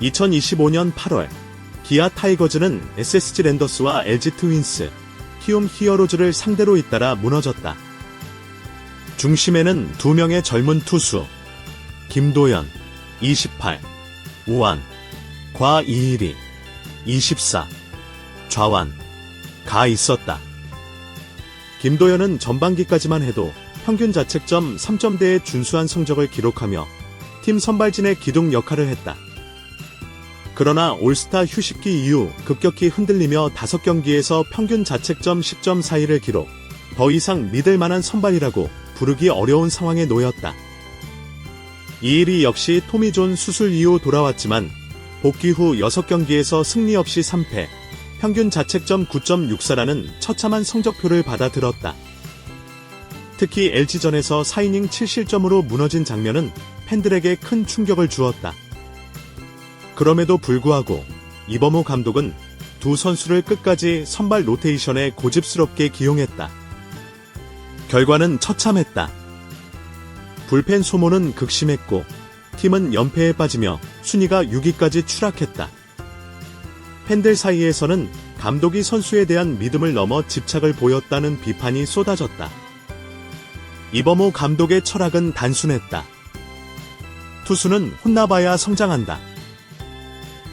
2025년 8월 기아 타이거즈는 SSG 랜더스와 LG 트윈스, 키움 히어로즈를 상대로 잇따라 무너졌다. 중심에는 두 명의 젊은 투수 김도현 28, 우완, 과 이일이 24, 좌완, 가 있었다. 김도현은 전반기까지만 해도 평균 자책점 3점대의 준수한 성적을 기록하며 팀 선발진의 기둥 역할을 했다. 그러나 올스타 휴식기 이후 급격히 흔들리며 5경기에서 평균 자책점 10점 사이를 기록, 더 이상 믿을 만한 선발이라고 부르기 어려운 상황에 놓였다. 이일이 역시 토미존 수술 이후 돌아왔지만 복귀 후 6경기에서 승리 없이 3패, 평균 자책점 9.64라는 처참한 성적표를 받아들었다. 특히 LG전에서 4이닝 7실점으로 무너진 장면은 팬들에게 큰 충격을 주었다. 그럼에도 불구하고 이범호 감독은 두 선수를 끝까지 선발 로테이션에 고집스럽게 기용했다. 결과는 처참했다. 불펜 소모는 극심했고 팀은 연패에 빠지며 순위가 6위까지 추락했다. 팬들 사이에서는 감독이 선수에 대한 믿음을 넘어 집착을 보였다는 비판이 쏟아졌다. 이범호 감독의 철학은 단순했다. 투수는 혼나봐야 성장한다.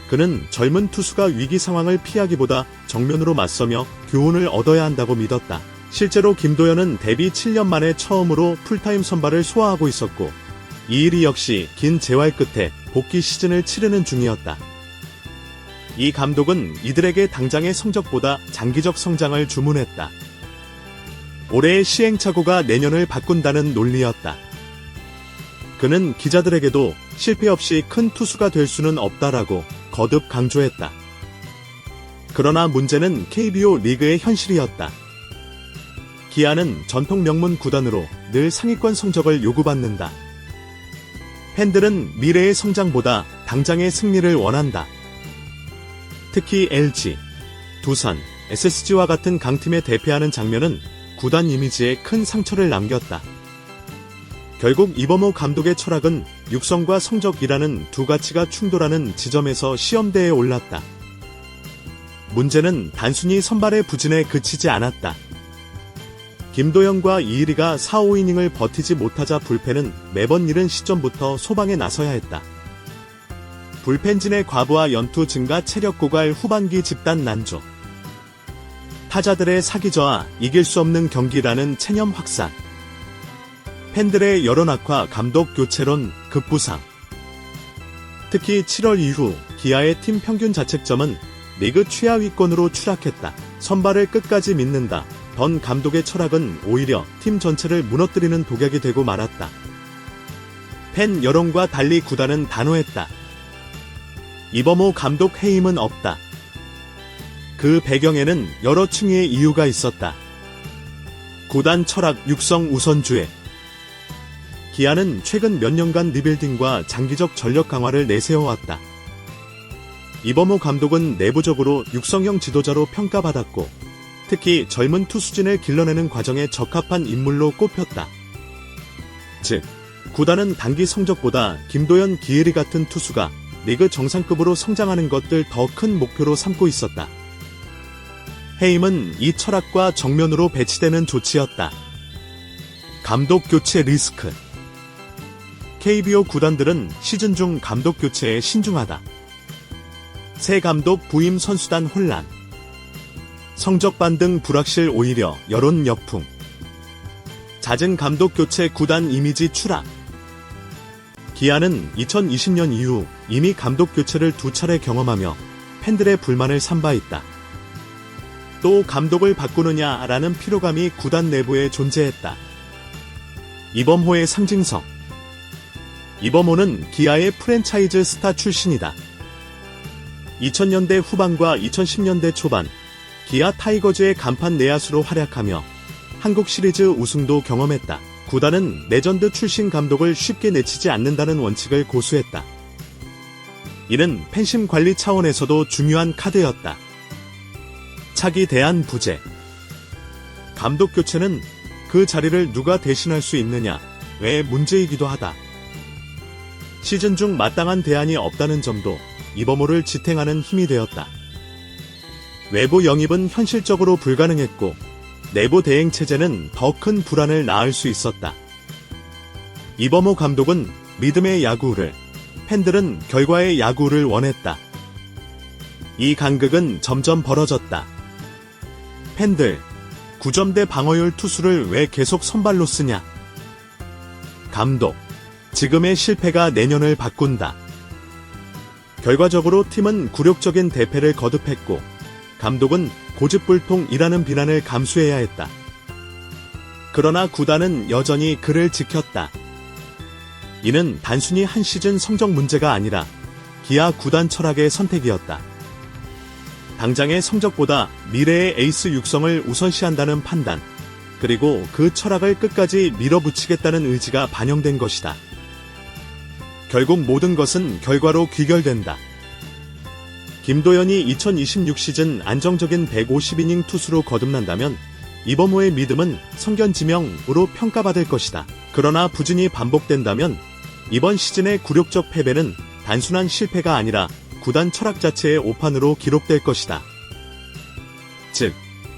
그는 젊은 투수가 위기 상황을 피하기보다 정면으로 맞서며 교훈을 얻어야 한다고 믿었다. 실제로 김도현은 데뷔 7년 만에 처음으로 풀타임 선발을 소화하고 있었고, 이일이 역시 긴 재활 끝에 복귀 시즌을 치르는 중이었다. 이 감독은 이들에게 당장의 성적보다 장기적 성장을 주문했다. 올해의 시행착오가 내년을 바꾼다는 논리였다. 그는 기자들에게도 실패 없이 큰 투수가 될 수는 없다라고 거듭 강조했다. 그러나 문제는 KBO 리그의 현실이었다. 기아는 전통 명문 구단으로 늘 상위권 성적을 요구받는다. 팬들은 미래의 성장보다 당장의 승리를 원한다. 특히 LG, 두산, SSG와 같은 강팀에 대패하는 장면은 구단 이미지에 큰 상처를 남겼다. 결국 이범호 감독의 철학은 육성과 성적이라는 두 가치가 충돌하는 지점에서 시험대에 올랐다. 문제는 단순히 선발의 부진에 그치지 않았다. 김도현과 이일이가 4, 5이닝을 버티지 못하자 불펜은 매번 이른 시점부터 소방에 나서야 했다. 불펜진의 과부하 연투 증가, 체력 고갈, 후반기 집단 난조, 타자들의 사기 저하, 이길 수 없는 경기라는 체념 확산, 팬들의 여론 악화, 감독 교체론, 급부상. 특히 7월 이후 기아의 팀 평균 자책점은 리그 최하위권으로 추락했다. 선발을 끝까지 믿는다 던 감독의 철학은 오히려 팀 전체를 무너뜨리는 독약이 되고 말았다. 팬 여론과 달리 구단은 단호했다. 이범호 감독 해임은 없다. 그 배경에는 여러 층의 이유가 있었다. 구단 철학, 육성 우선주의. 기아는 최근 몇 년간 리빌딩과 장기적 전력 강화를 내세워왔다. 이범호 감독은 내부적으로 육성형 지도자로 평가받았고, 특히 젊은 투수진을 길러내는 과정에 적합한 인물로 꼽혔다. 즉, 구단은 단기 성적보다 김도현, 기일이 같은 투수가 리그 정상급으로 성장하는 것들 더 큰 목표로 삼고 있었다. 해임은 이 철학과 정면으로 배치되는 조치였다. 감독 교체 리스크. KBO 구단들은 시즌 중 감독 교체에 신중하다. 새 감독 부임, 선수단 혼란, 성적 반등 불확실, 오히려 여론 역풍, 잦은 감독 교체, 구단 이미지 추락. 기아는 2020년 이후 이미 감독 교체를 2차례 경험하며 팬들의 불만을 산 바 있다. 또 감독을 바꾸느냐라는 피로감이 구단 내부에 존재했다. 이범호의 상징성. 이범호는 기아의 프랜차이즈 스타 출신이다. 2000년대 후반과 2010년대 초반 기아 타이거즈의 간판 내야수로 활약하며 한국 시리즈 우승도 경험했다. 구단은 레전드 출신 감독을 쉽게 내치지 않는다는 원칙을 고수했다. 이는 팬심 관리 차원에서도 중요한 카드였다. 차기 대안 부재. 감독 교체는 그 자리를 누가 대신할 수 있느냐의 문제이기도 하다. 시즌 중 마땅한 대안이 없다는 점도 이범호를 지탱하는 힘이 되었다. 외부 영입은 현실적으로 불가능했고 내부 대행 체제는 더 큰 불안을 낳을 수 있었다. 이범호 감독은 믿음의 야구를, 팬들은 결과의 야구를 원했다. 이 간극은 점점 벌어졌다. 팬들, 9점대 방어율 투수를 왜 계속 선발로 쓰냐? 감독, 지금의 실패가 내년을 바꾼다. 결과적으로 팀은 굴욕적인 대패를 거듭했고 감독은 고집불통이라는 비난을 감수해야 했다. 그러나 구단은 여전히 그를 지켰다. 이는 단순히 한 시즌 성적 문제가 아니라 기아 구단 철학의 선택이었다. 당장의 성적보다 미래의 에이스 육성을 우선시한다는 판단, 그리고 그 철학을 끝까지 밀어붙이겠다는 의지가 반영된 것이다. 결국 모든 것은 결과로 귀결된다. 김도현이 2026 시즌 안정적인 150이닝 투수로 거듭난다면 이범호의 믿음은 성견지명으로 평가받을 것이다. 그러나 부진이 반복된다면 이번 시즌의 굴욕적 패배는 단순한 실패가 아니라 구단 철학 자체의 오판으로 기록될 것이다. 즉,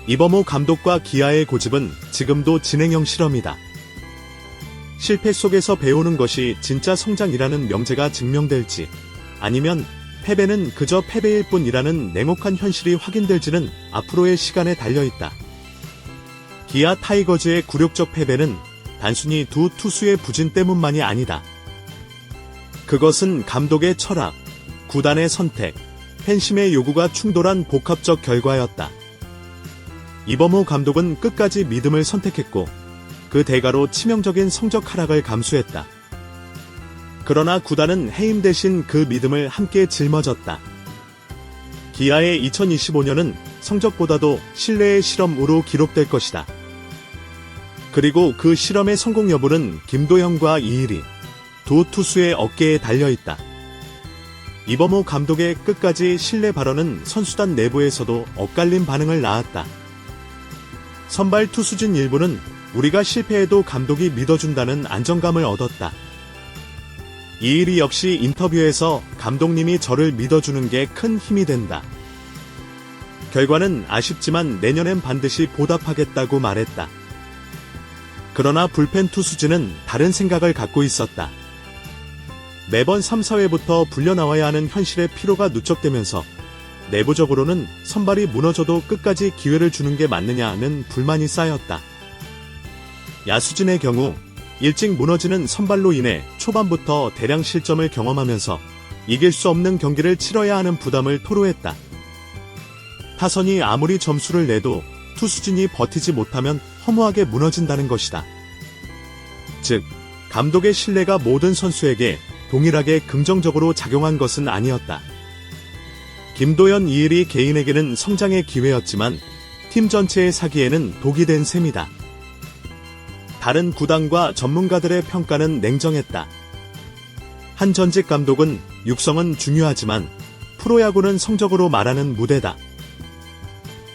이범호 감독과 기아의 고집은 지금도 진행형 실험이다. 실패 속에서 배우는 것이 진짜 성장이라는 명제가 증명될지, 아니면 패배는 그저 패배일 뿐이라는 냉혹한 현실이 확인될지는 앞으로의 시간에 달려있다. 기아 타이거즈의 굴욕적 패배는 단순히 두 투수의 부진 때문만이 아니다. 그것은 감독의 철학, 구단의 선택, 팬심의 요구가 충돌한 복합적 결과였다. 이범호 감독은 끝까지 믿음을 선택했고 그 대가로 치명적인 성적 하락을 감수했다. 그러나 구단은 해임 대신 그 믿음을 함께 짊어졌다. 기아의 2025년은 성적보다도 신뢰의 실험으로 기록될 것이다. 그리고 그 실험의 성공 여부는 김도현과 이일이 두 투수의 어깨에 달려있다. 이범호 감독의 끝까지 신뢰 발언은 선수단 내부에서도 엇갈린 반응을 낳았다. 선발 투수진 일부는 우리가 실패해도 감독이 믿어준다는 안정감을 얻었다. 이일이 역시 인터뷰에서 감독님이 저를 믿어주는 게 큰 힘이 된다. 결과는 아쉽지만 내년엔 반드시 보답하겠다고 말했다. 그러나 불펜 투수진은 다른 생각을 갖고 있었다. 매번 3, 4회부터 불려나와야 하는 현실의 피로가 누적되면서 내부적으로는 선발이 무너져도 끝까지 기회를 주는 게 맞느냐는 불만이 쌓였다. 야수진의 경우 일찍 무너지는 선발로 인해 초반부터 대량 실점을 경험하면서 이길 수 없는 경기를 치러야 하는 부담을 토로했다. 타선이 아무리 점수를 내도 투수진이 버티지 못하면 허무하게 무너진다는 것이다. 즉, 감독의 신뢰가 모든 선수에게 동일하게 긍정적으로 작용한 것은 아니었다. 김도현, 이일이 개인에게는 성장의 기회였지만 팀 전체의 사기에는 독이 된 셈이다. 다른 구단과 전문가들의 평가는 냉정했다. 한 전직 감독은 육성은 중요하지만 프로야구는 성적으로 말하는 무대다.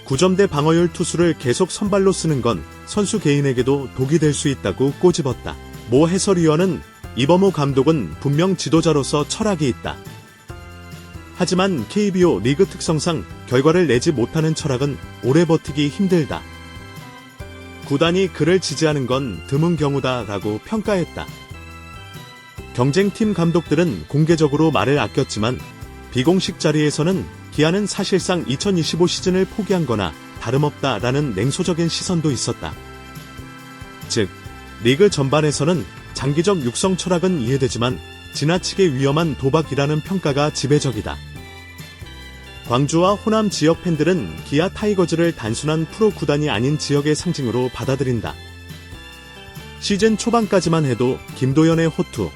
9점대 방어율 투수를 계속 선발로 쓰는 건 선수 개인에게도 독이 될 수 있다고 꼬집었다. 모 해설위원은 이범호 감독은 분명 지도자로서 철학이 있다. 하지만 KBO 리그 특성상 결과를 내지 못하는 철학은 오래 버티기 힘들다. 구단이 그를 지지하는 건 드문 경우다라고 평가했다. 경쟁팀 감독들은 공개적으로 말을 아꼈지만 비공식 자리에서는 기아는 사실상 2025 시즌을 포기한 거나 다름없다라는 냉소적인 시선도 있었다. 즉, 리그 전반에서는 장기적 육성 철학은 이해되지만 지나치게 위험한 도박이라는 평가가 지배적이다. 광주와 호남 지역 팬들은 기아 타이거즈를 단순한 프로 구단이 아닌 지역의 상징으로 받아들인다. 시즌 초반까지만 해도 김도현의 호투,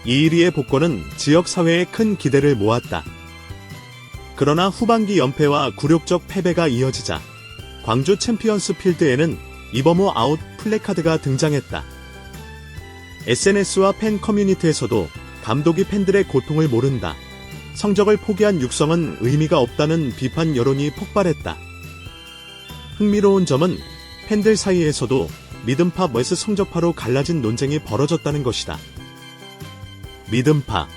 이일이의 복권은 지역 사회에 큰 기대를 모았다. 그러나 후반기 연패와 굴욕적 패배가 이어지자 광주 챔피언스 필드에는 이범호 아웃 플래카드가 등장했다. SNS와 팬 커뮤니티에서도 감독이 팬들의 고통을 모른다. 성적을 포기한 육성은 의미가 없다는 비판 여론이 폭발했다. 흥미로운 점은 팬들 사이에서도 믿음파 vs 성적파로 갈라진 논쟁이 벌어졌다는 것이다. 믿음파,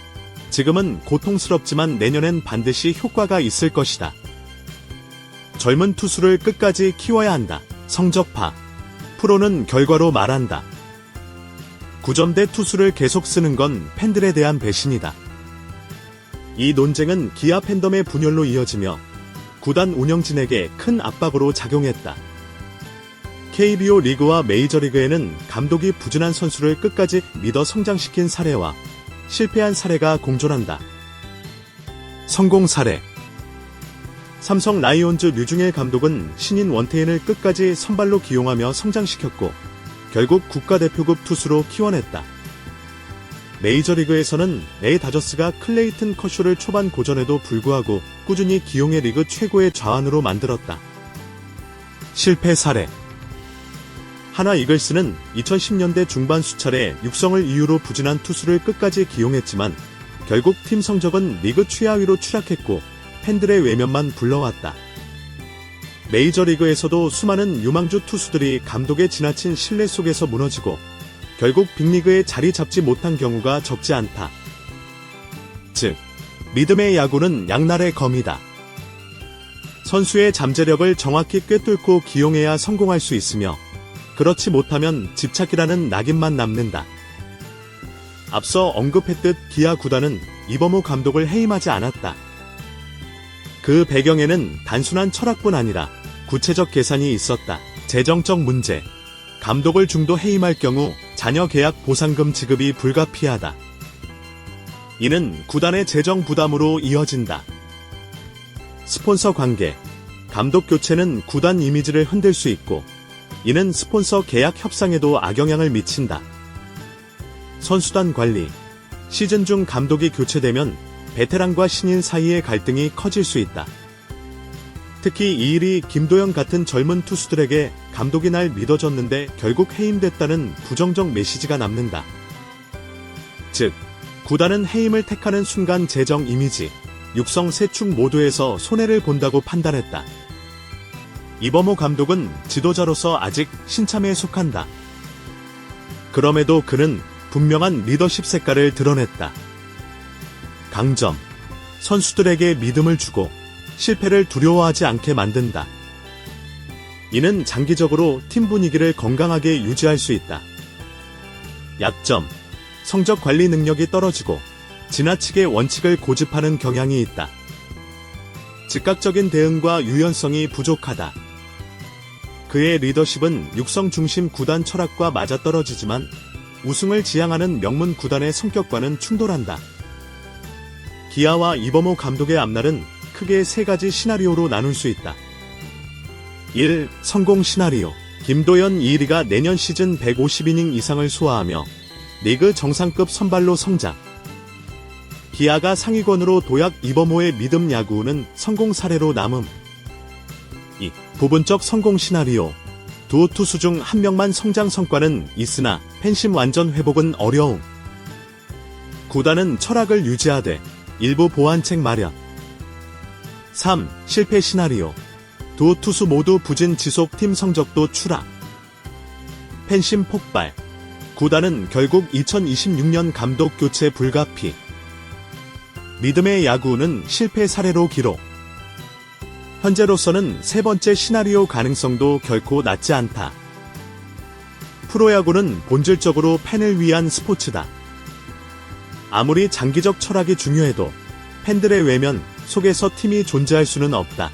지금은 고통스럽지만 내년엔 반드시 효과가 있을 것이다. 젊은 투수를 끝까지 키워야 한다. 성적파. 프로는 결과로 말한다. 9점대 투수를 계속 쓰는 건 팬들에 대한 배신이다. 이 논쟁은 기아 팬덤의 분열로 이어지며 구단 운영진에게 큰 압박으로 작용했다. KBO 리그와 메이저리그에는 감독이 부진한 선수를 끝까지 믿어 성장시킨 사례와 실패한 사례가 공존한다. 성공 사례. 삼성 라이온즈 류중일 감독은 신인 원태인을 끝까지 선발로 기용하며 성장시켰고 결국 국가대표급 투수로 키워냈다. 메이저리그에서는 LA 다저스가 클레이튼 커쇼를 초반 고전에도 불구하고 꾸준히 기용해 리그 최고의 좌완으로 만들었다. 실패 사례. 하나 이글스는 2010년대 중반 수차례 육성을 이유로 부진한 투수를 끝까지 기용했지만 결국 팀 성적은 리그 최하위로 추락했고 팬들의 외면만 불러왔다. 메이저리그에서도 수많은 유망주 투수들이 감독의 지나친 신뢰 속에서 무너지고 결국 빅리그에 자리 잡지 못한 경우가 적지 않다. 즉, 믿음의 야구는 양날의 검이다. 선수의 잠재력을 정확히 꿰뚫고 기용해야 성공할 수 있으며 그렇지 못하면 집착이라는 낙인만 남는다. 앞서 언급했듯 기아 구단은 이범호 감독을 해임하지 않았다. 그 배경에는 단순한 철학뿐 아니라 구체적 계산이 있었다. 재정적 문제. 감독을 중도 해임할 경우 자녀 계약 보상금 지급이 불가피하다. 이는 구단의 재정 부담으로 이어진다. 스폰서 관계. 감독 교체는 구단 이미지를 흔들 수 있고 이는 스폰서 계약 협상에도 악영향을 미친다. 선수단 관리. 시즌 중 감독이 교체되면 베테랑과 신인 사이의 갈등이 커질 수 있다. 특히 이 일이 김도영 같은 젊은 투수들에게 감독이 날 믿어줬는데 결국 해임됐다는 부정적 메시지가 남는다. 즉, 구단은 해임을 택하는 순간 재정 이미지, 육성 세축 모두에서 손해를 본다고 판단했다. 이범호 감독은 지도자로서 아직 신참에 속한다. 그럼에도 그는 분명한 리더십 색깔을 드러냈다. 강점. 선수들에게 믿음을 주고 실패를 두려워하지 않게 만든다. 이는 장기적으로 팀 분위기를 건강하게 유지할 수 있다. 약점. 성적 관리 능력이 떨어지고 지나치게 원칙을 고집하는 경향이 있다. 즉각적인 대응과 유연성이 부족하다. 그의 리더십은 육성 중심 구단 철학과 맞아떨어지지만 우승을 지향하는 명문 구단의 성격과는 충돌한다. 기아와 이범호 감독의 앞날은 크게 세 가지 시나리오로 나눌 수 있다. 1. 성공 시나리오. 김도연 2리가 내년 시즌 150이닝 이상을 소화하며 리그 정상급 선발로 성장. 기아가 상위권으로 도약. 이범호의 믿음 야구는 성공 사례로 남음. 2. 부분적 성공 시나리오. 두 투수 중 한 명만 성장 성과는 있으나 팬심 완전 회복은 어려움. 구단은 철학을 유지하되 일부 보완책 마련. 3. 실패 시나리오. 두 투수 모두 부진 지속. 팀 성적도 추락. 팬심 폭발. 구단은 결국 2026년 감독 교체 불가피. 믿음의 야구는 실패 사례로 기록. 현재로서는 세 번째 시나리오 가능성도 결코 낮지 않다. 프로야구는 본질적으로 팬을 위한 스포츠다. 아무리 장기적 철학이 중요해도 팬들의 외면 속에서 팀이 존재할 수는 없다.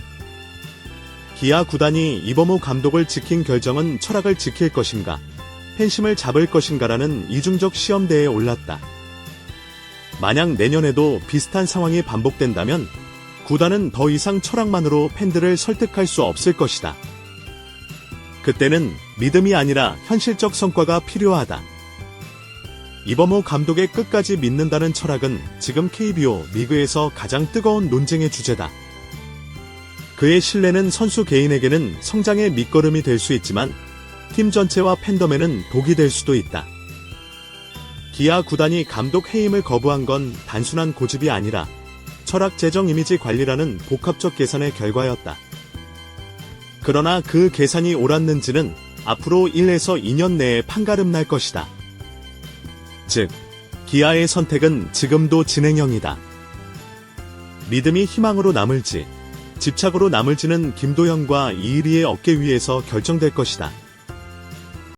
기아 구단이 이범호 감독을 지킨 결정은 철학을 지킬 것인가, 팬심을 잡을 것인가라는 이중적 시험대에 올랐다. 만약 내년에도 비슷한 상황이 반복된다면 구단은 더 이상 철학만으로 팬들을 설득할 수 없을 것이다. 그때는 믿음이 아니라 현실적 성과가 필요하다. 이범호 감독의 끝까지 믿는다는 철학은 지금 KBO 리그에서 가장 뜨거운 논쟁의 주제다. 그의 신뢰는 선수 개인에게는 성장의 밑거름이 될 수 있지만 팀 전체와 팬덤에는 독이 될 수도 있다. 기아 구단이 감독 해임을 거부한 건 단순한 고집이 아니라 철학 재정 이미지 관리라는 복합적 계산의 결과였다. 그러나 그 계산이 옳았는지는 앞으로 1에서 2년 내에 판가름 날 것이다. 즉, 기아의 선택은 지금도 진행형이다. 믿음이 희망으로 남을지, 집착으로 남을지는 김도현과 이의리의 어깨 위에서 결정될 것이다.